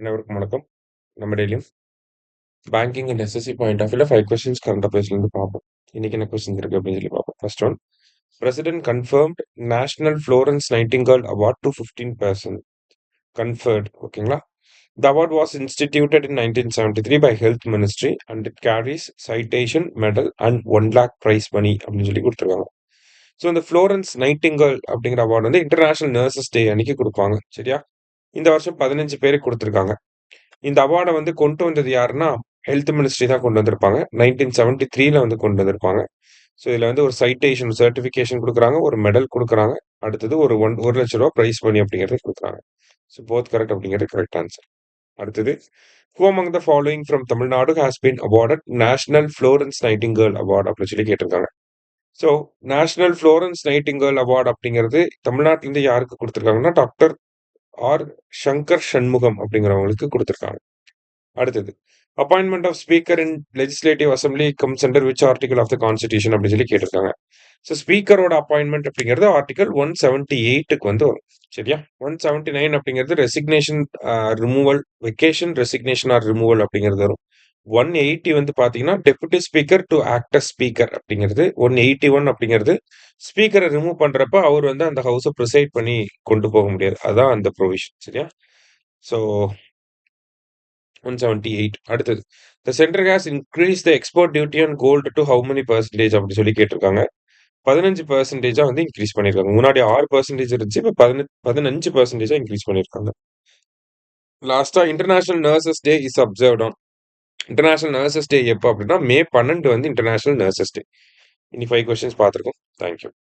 அனைவருக்கும் வணக்கம். நம்ம டெய்லியும் banking and SSC point of வியூல 5 கொஸ்டின்ஸ் கரண்ட் அஃபேர்ஸ்லேருந்து பார்ப்போம். இன்னைக்கு என்ன கொஸ்டின் இருக்கு அப்படின்னு சொல்லி பார்ப்போம். First one, president confirmed national Florence Nightingale award to 15 person conferred. ஓகேங்களா? The award was instituted in 1973 by Health Ministry and it carries citation, medal and 1 lakh prize money அப்படின்னு சொல்லி கொடுத்துருக்காங்க. ஸோ இந்த ஃப்ளோரன்ஸ் நைட்டிங்கேல் அப்படிங்கிற award வந்து international nurses டே அன்னைக்கு கொடுப்பாங்க. சரியா? இந்த வருஷம் 15 பேருக்கு கொடுத்துருக்காங்க. இந்த அவார்டை வந்து கொண்டு வந்தது யாருன்னா ஹெல்த் மினிஸ்ட்ரி தான் கொண்டு வந்திருப்பாங்க. 1973ல வந்து கொண்டு வந்திருப்பாங்க. ஸோ இதில் வந்து ஒரு சைட்டேஷன் சர்டிஃபிகேஷன் கொடுக்குறாங்க, ஒரு மெடல் கொடுக்குறாங்க, அடுத்தது ஒரு 1,00,000 ரூபா ப்ரைஸ் மணி அப்படிங்கிறது கொடுக்குறாங்க. ஸோ போத் கரெக்ட் அப்படிங்கிறது கரெக்ட் ஆன்சர். அடுத்தது, who among the following from Tamil Nadu has been awarded national Florence Nightingale award அப்படின்னு சொல்லி கேட்டிருக்காங்க. So national Florence Nightingale award அப்படிங்கிறது தமிழ்நாட்டிலேருந்து யாருக்கு கொடுத்துருக்காங்கன்னா டாக்டர் ஆர் சங்கர் சண்முகம் அப்படிங்கிறவங்களுக்கு கொடுத்துருக்காங்க. அடுத்தது, appointment of speaker in legislative assembly comes under which article of the constitution அப்படின்னு சொல்லி கேட்டிருக்காங்க. ஸோ ஸ்பீக்கரோட அப்பாயின்மெண்ட் அப்படிங்கிறது ஆர்டிகல் 178க்கு வந்து வரும். சரியா? 179 அப்படிங்கிறது resignation, removal, vacation, resignation or removal அப்படிங்கிறது வரும். 180 வந்து பாத்தீங்கன்னா deputy speaker to actor speaker அப்படிங்கிறது. 181 அப்படிங்கிறது ஸ்பீக்கரை ரிமூவ் பண்றப்ப அவர் வந்து அந்த ஹவுஸை ப்ரிசைட் பண்ணி கொண்டு போக முடியாது. அதான் அந்த ப்ரொவிஷன். சரியா? ஸோ 178. அடுத்தது, the center has increase the export duty on gold to how many percentage அப்படின்னு சொல்லி கேட்டிருக்காங்க. 15% வந்து இன்க்ரீஸ் பண்ணியிருக்காங்க. முன்னாடி 6% இருந்துச்சு, இப்போ 15% இன்க்ரீஸ் பண்ணியிருக்காங்க. லாஸ்டா, international nurses day is observed on. International nurses day எப்போ அப்படின்னா மே 12 வந்து இன்டர்நேஷனல் நர்சஸ் டே. இனி 5 கொஸ்டின்ஸ் பார்த்துருக்கோம். தேங்க்யூ.